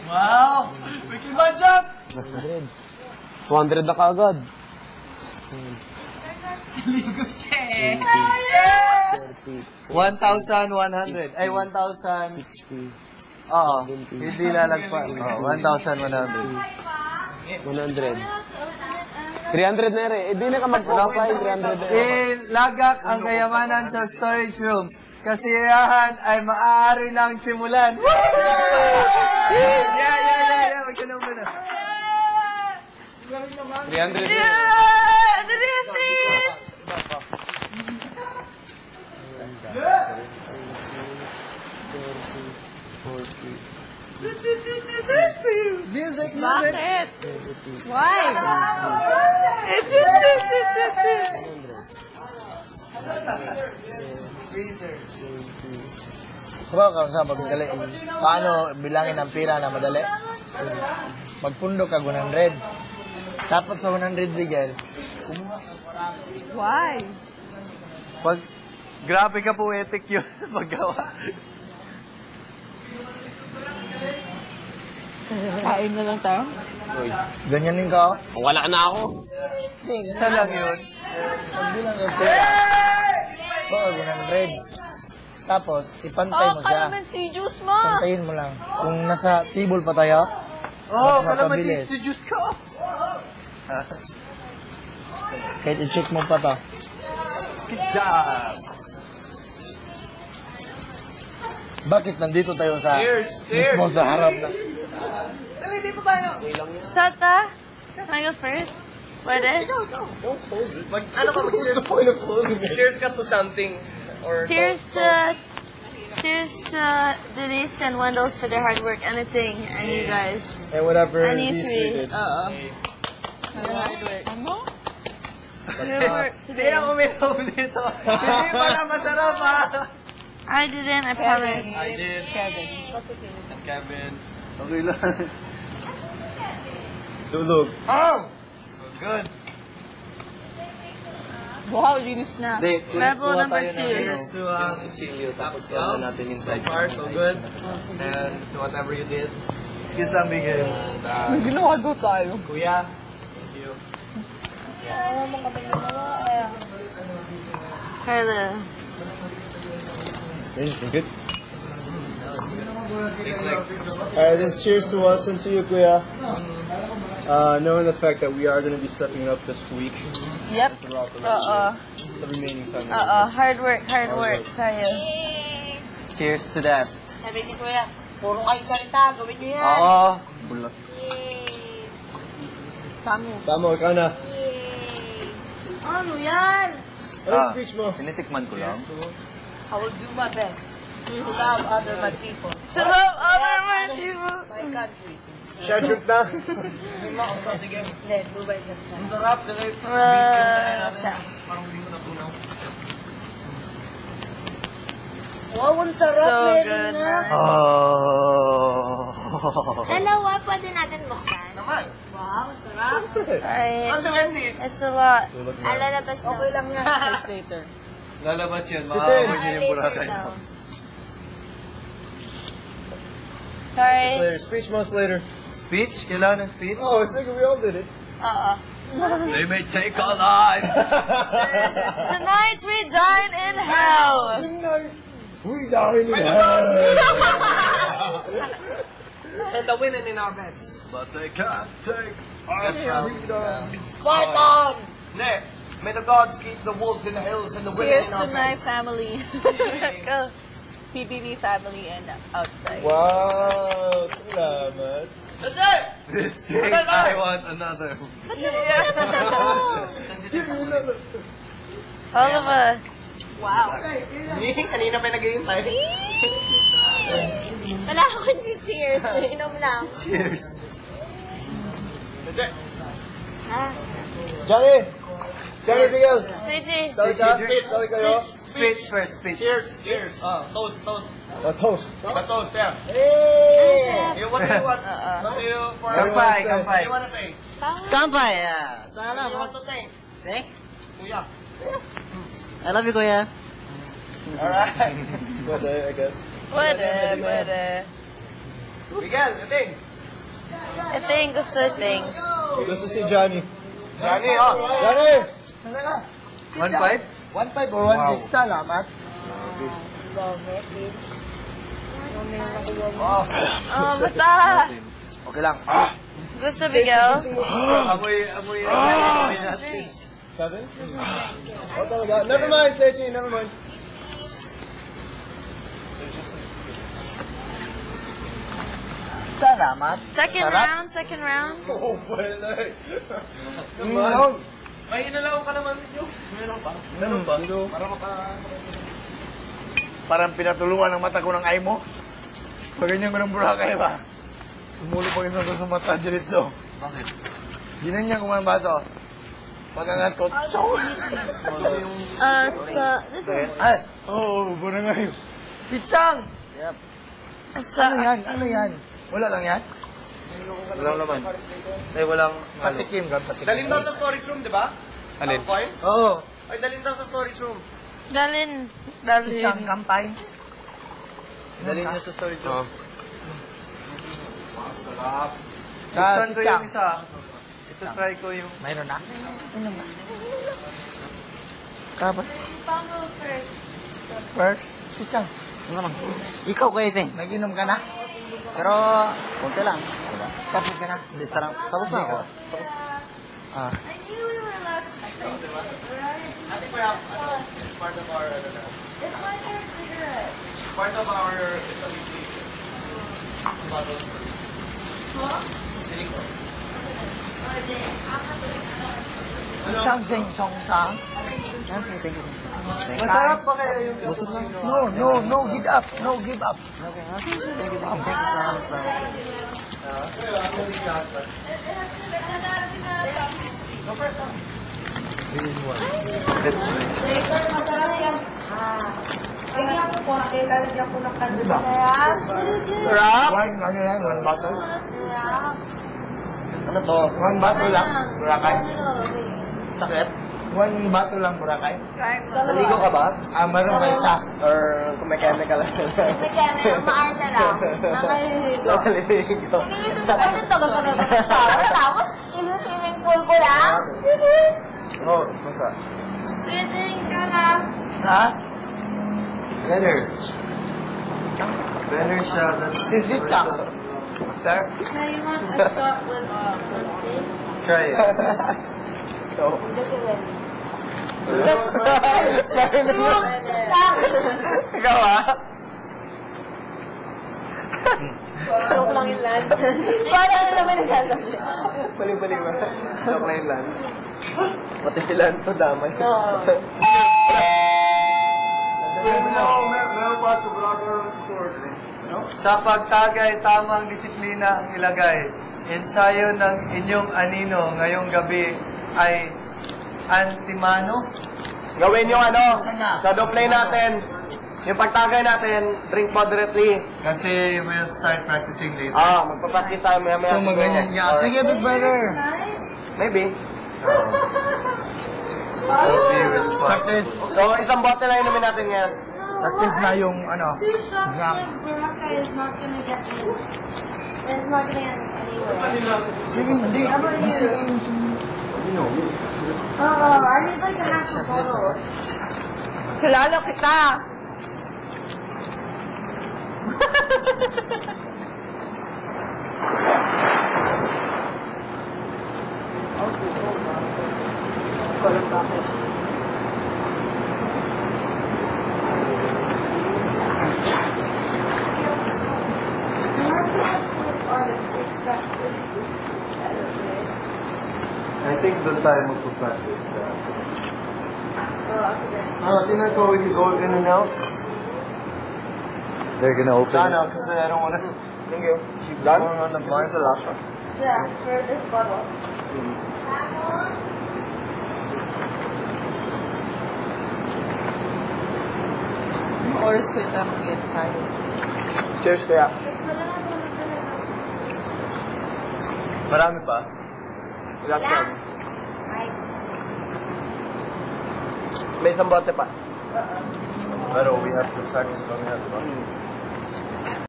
Wow! Mickey Manjak! 200 na kaagad. Ligo siya. 1,100. Ay, 1,000. 60. Oo. Hindi lalagpa. Oo, 1,100. 100. 300 na rin. Eh, di na ka mag-profile. 300 na rin. Lagak ang kayamanan sa storage room. Kasiyahan ay maaari lang simulan. Yeah. Magkano mo na. 300 na. Music! Bakit? Why? Diba ka sa magdali? Paano bilangin ang pira na madali? Magpundo ka 100. Tapos sa 100 bigyan, Why? pag grabe ka poetic yun paggawa. Kain na lang tayo? Ganyanin ka? Wala na ako. Isa lang yun. Pagbilang ng pira. Baka 100. Tapos, ipantay mo siya. Kalamansi juice mo! Pantayin mo lang. Kung nasa table pa tayo, mas mapabilis. juice ko. Kahit i-check mo pa to. Good job. Bakit nandito tayo sa Cheers! mismo sa harap na? Dali, dito tayo. Shota? Can I go first? Pwede? Cheers ka to something. Or Cheers to Denise and Wendell for their hard work. Anything, and you guys. And whatever Any these three. three did. Their hard work. Ano? Their work. Sino uminom nito? Hindi pa na masarap ha. I didn't, I promise. I did. Kevin. Kevin. Okay lang. Tulog. Oh! So good. Wow, linis na. Level number 2. Cheers to chilio. Tapos natin inside. So far, so good. And to whatever you did. Excuse lang, Miguel. And Ginawa ko tayo. Kuya, thank you. Carla. Good. It's like, Alright, this cheers to us and to you, Kuya. Knowing the fact that we are going to be stepping up this week Yep. throughout the rest of the remaining time. Hard work sa'yo. Cheers to that. Sabi ni Kuya, puro kayo salita, gawin niyo yan. Oo. Bulak. Samu. Tama, ikaw na. Ano yan? Ano yung speech mo? Tinitikman ko lang. I will do my best to love other my people. To love other my people. My country. Share trip na? Hindi, Dubai just na. ang sarap. Kasi parang hindi ko natunaw. Wow, ang sarap. So meron good, nga. man. Oh. Dalawa, pwede natin buksan. Naman. Wow, ang sarap. Sorry. Ang depende. It's a lot. Alalabas na. Okay lang yan. Later. Lalabas yan. Makakamoy niya yung burata Later niya. daw. Sorry. Later. Speech months later. Speech? Kailangan ng speech? Oh, I was thinking we all did it. They may take our lives. Tonight we dine in hell. We dine in hell. And the women in our beds. But they can't take our freedom. Fight on! Hindi. May the gods keep the wolves in the hills and the women Cheers in to our my beds. family. Go. PBB family and outside. Wow, salamat. This drink, I want another. All of us. Wow. Kanina pa nag-iintay. Wala akong cheers. Inom lang. Cheers. Johnny! Johnny, anything else? Gigi. Sorry ka? Sorry kayo? Speech first, speech. Cheers. Cheers. Toast. Toast. Toast, yeah. Hey! What do you want? What do you for? Kampay, What kampay. do you want to say? Kampay, ah. Sana What do you mo. want to say? Eh? Kuya. I love you, kuya. Alright. What's I guess. Pwede. Miguel, I think. Iting, gusto iting. Gusto si Johnny. Johnny, oh. Johnny! 1.5? 1.5 or 1.6. Salamat. Oh, bata! Okay lang. Gusto, Miguel? Amoy. Seven? Oh, talaga. Never mind, Sechi. Never mind. Salamat. Second round, second round. Oh, wala eh. May inalaw ka naman yun. Meron ba? Parang pinatulungan ng mata ko ng ay mo. Pag ganyan ko ng Boracay ba? Tumulo pa rin ako sa mata diretso. Bakit? Ginanyan ko mga baso. Pag-angat ko, chow! Ay! Oo, Boracay. Pitsang! Ano yan? Wala lang yan? Walang naman. Eh, walang... Patikim ka, patikim. Dalhin daw sa storage room, di ba? Alin? Ang coins? Oo. Ay, dalhin daw sa storage room. Dalhin. Pitsang kampay. Dalhin niyo sa storage room. Buksan ko yung isa. Ito try ko yung... Mayroon na? Inom na. Kapag? First? Pitsang. Ikaw kayo, Ting. Nag-inom ka na? Pero, konti lang. Tapos ka na? Hindi, sarang. Tapos na ako. Tapos. Ah. Part of our... Isang sing-song sang. Masarap pa kaya yung... No, give up. No, give up. Sarap? Ano yan? One bottle? Ano to? One bottle lang? Boracay? Sakit? One bottle lang Boracay? Naligo ka ba? Meron ba isa? Or kung may chemical lang sila? Mechanic, maarte lang. Nakaliligo. Naliligo. Ano to? Gusto na ba? Tapos, swimming pool ko lang? Oo, basta. Iting ka na. Ha? Better. Better siya than... Sisit ka? Sir? Now you want a shot with Pepsi? Try it. Ikaw ah? Joke lang yung land. Parang naman nagsasabi. Balik-balik ba? Joke na yung land. Pati si land sa damay. Sa pagtagay, tamang disiplina ang ilagay. Ensayo ng inyong anino ngayong gabi ay antimano. Gawin yung ano, sa play natin, yung pagtagay natin, drink moderately. Kasi we'll start practicing later. Magpapractice tayo maya-maya. So maganyan nga. Sige, big brother. Maybe. So be responsible. Practice. So, isang bote lang inumin natin ngayon. Practice na yung ano. Gram. Boracay is not gonna get me. It's not gonna get anywhere. Sige, hindi. Oh, I need like a half a bottle. Kilala kita. I think doon tayo magpa-practice. Tingnan ko, we can go in and out. They're gonna open Sana, it. kasi I don't wanna. Thank you. Done? On the bar, the last one. Yeah, for this bottle. Oras ko ito mag-get sa'yo. Cheers kaya. Marami pa? Relax lang. May isang bote pa. Pero we have to practice kami na, diba?